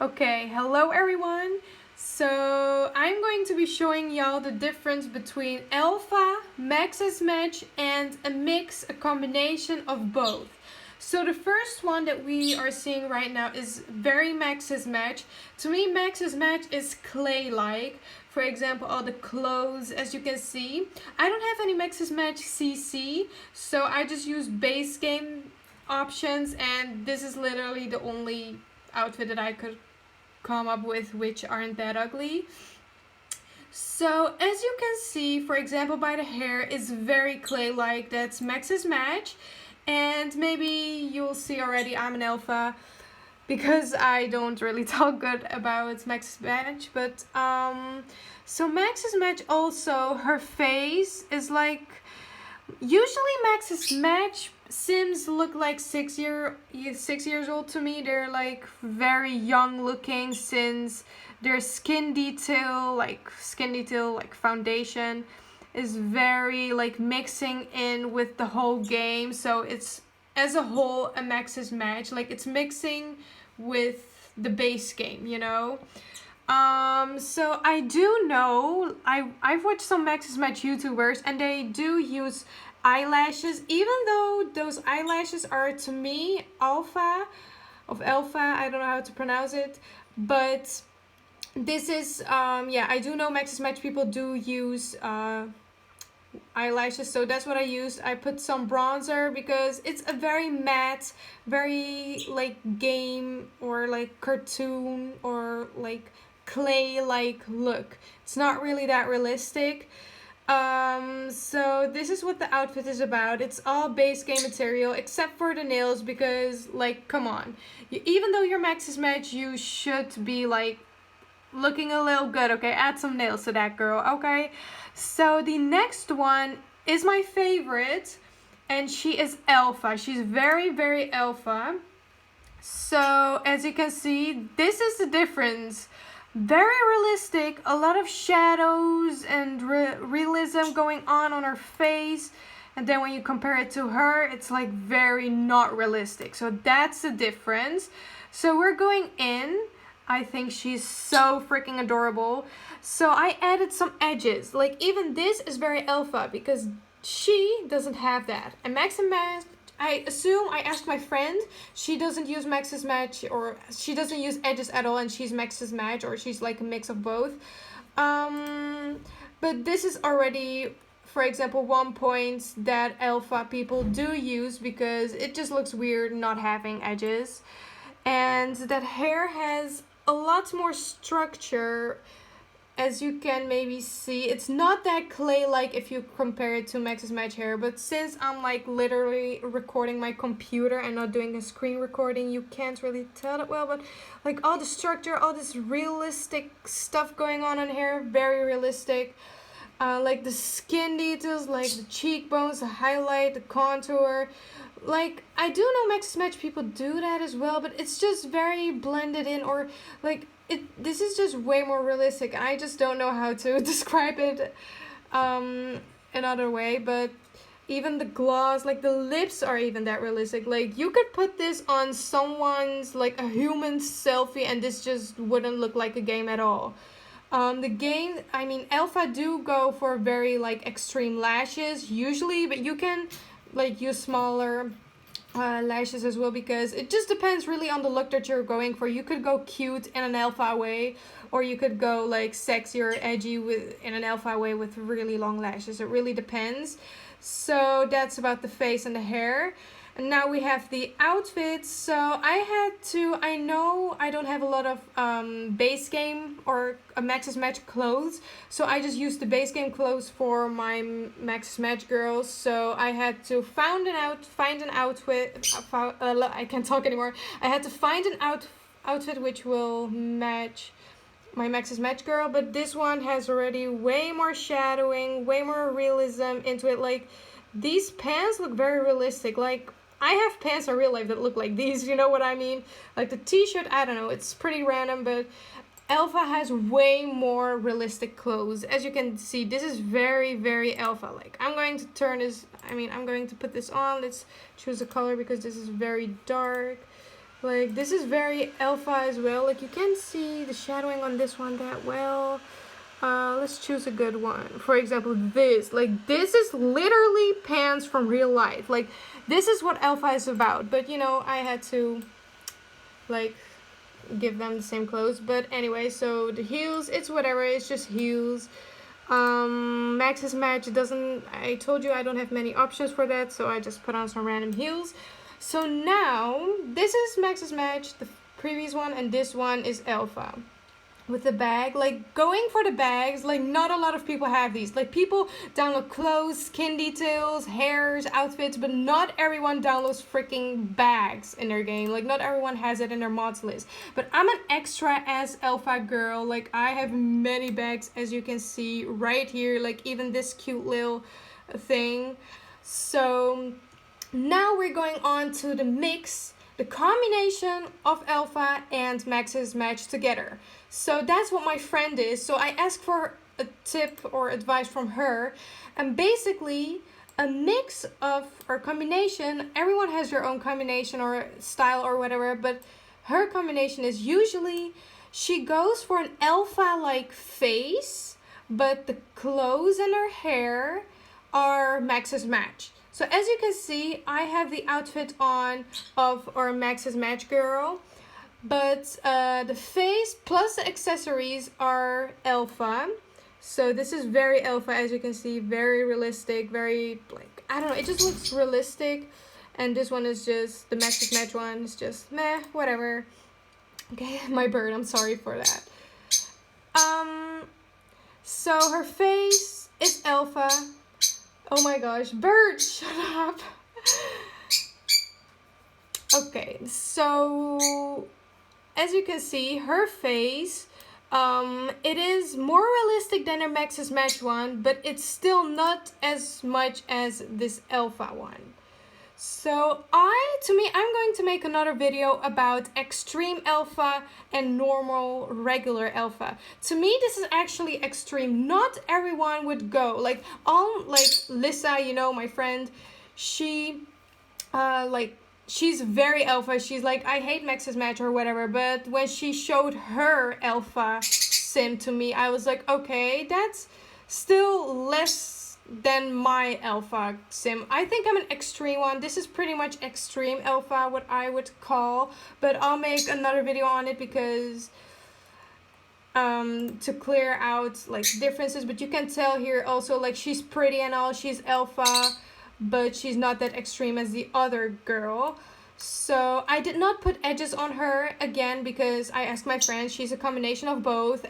Okay, hello everyone. So I'm going to be showing y'all the difference between Alpha Maxis Match and a combination of both. So the first one that we are seeing right now is very Maxis Match. To me, Maxis Match is clay-like. For example, all the clothes, as you can see. I don't have any Maxis Match CC, so I just use base game options, and this is literally the only outfit that I could come up with which aren't that ugly. So as you can see, for example, by the hair, it's very clay-like. That's Maxis Match. And maybe you'll see already I'm an alpha because I don't really talk good about Maxis Match. But so Maxis Match also, her face is like, usually Maxis Match Sims look like 6 years old to me. They're like very young looking since their skin detail like foundation is very like mixing in with the whole game. So it's as a whole a Maxis Match. Like it's mixing with the base game, you know? So I do know, I've watched some Maxis Match YouTubers and they do use eyelashes, even though those eyelashes are to me alpha, I don't know how to pronounce it, but this is, yeah, I do know Maxis Match people do use eyelashes, so that's what I used. I put some bronzer because it's a very matte, very like game or like cartoon or like clay-like look. It's not really that realistic. So this is what the outfit is about. It's all base game material except for the nails because, like, come on. Even though you're Maxis Match, you should be, like, looking a little good, okay? Add some nails to that, girl, okay? So the next one is my favorite, and she is Alpha. She's very, very Alpha. So, as you can see, this is the difference. Very realistic, a lot of shadows and realism going on her face, and then when you compare it to her, it's like very not realistic. So that's the difference. So we're going in. I think she's so freaking adorable. So I added some edges. Like even this is very alpha because she doesn't have that. And Maxis Match, I assume, I asked my friend, she doesn't use Maxis Match, or she doesn't use edges at all, and she's Maxis Match, or she's like a mix of both. But this is already, for example, one point that alpha people do use because it just looks weird not having edges. And that hair has a lot more structure. As you can maybe see, it's not that clay-like if you compare it to Maxis Match hair, but since I'm like literally recording my computer and not doing a screen recording, you can't really tell it well, but like all the structure, all this realistic stuff going on in hair, very realistic. Like the skin details, like the cheekbones, the highlight, the contour. Like, I do know Maxis Match people do that as well, but it's just very blended in, or like this is just way more realistic. I just don't know how to describe it another way, but even the gloss, like the lips are even that realistic. Like you could put this on someone's, like a human selfie, and this just wouldn't look like a game at all. The game, I mean, alpha do go for very like extreme lashes usually, but you can like use smaller lashes as well, because it just depends really on the look that you're going for. You could go cute in an alpha way, or you could go like sexy or edgy in an alpha way with really long lashes. It really depends. So that's about the face and the hair. And now we have the outfits. So I know I don't have a lot of base game or a Maxis Match clothes. So I just used the base game clothes for my Maxis Match girls. So I had to find an outfit. I can't talk anymore. I had to find an outfit which will match my Maxis Match girl. But this one has already way more shadowing, way more realism into it. Like these pants look very realistic. Like I have pants in real life that look like these, you know what I mean? Like the t-shirt, I don't know, it's pretty random, but Alpha has way more realistic clothes. As you can see, this is very, very alpha. Like I'm going to turn this, I'm going to put this on. Let's choose a color because this is very dark. Like, this is very alpha as well. Like, you can't see the shadowing on this one that well. Let's choose a good one. For example, this. Like, this is literally pants from real life. Like, this is what alpha is about. But, you know, I had to, like, give them the same clothes. But anyway, so the heels, it's whatever. It's just heels. Maxis Match doesn't... I told you I don't have many options for that. So I just put on some random heels. So now, this is Maxis Match, the previous one, and this one is Alpha. With the bag, like, going for the bags, like, not a lot of people have these. Like, people download clothes, skin details, hairs, outfits, but not everyone downloads freaking bags in their game. Like, not everyone has it in their mods list. But I'm an extra as Alpha girl. Like, I have many bags, as you can see right here. Like, even this cute little thing. So... now we're going on to the mix, the combination of Alpha and Maxis Match together. So that's what my friend is. So I asked for a tip or advice from her. And basically, a mix of, or combination, everyone has their own combination or style or whatever. But her combination is usually, she goes for an Alpha-like face, but the clothes and her hair are Maxis Match. So as you can see, I have the outfit on of our Maxis Match girl, but the face plus the accessories are Alpha. So this is very Alpha, as you can see, very realistic, very, like, I don't know, it just looks realistic. And this one is just, the Maxis Match one is just meh, whatever. Okay, my bird, I'm sorry for that. So her face is Alpha. Oh my gosh, bird, shut up. Okay, so as you can see, her face, it is more realistic than her Maxis Match one, but it's still not as much as this Alpha one. So I'm going to make another video about extreme Alpha and normal regular Alpha. To me, this is actually extreme. Not everyone would go. Like Lisa, you know, my friend, she, she's very Alpha. She's like, I hate Maxis Match or whatever. But when she showed her Alpha sim to me, I was like, okay, that's still less than my Alpha sim. I think I'm an extreme one. This is pretty much extreme Alpha, what I would call, but I'll make another video on it because to clear out like differences. But you can tell here also, like, she's pretty and all, she's Alpha, but she's not that extreme as the other girl. So I did not put edges on her again because I asked my friend, she's a combination of both.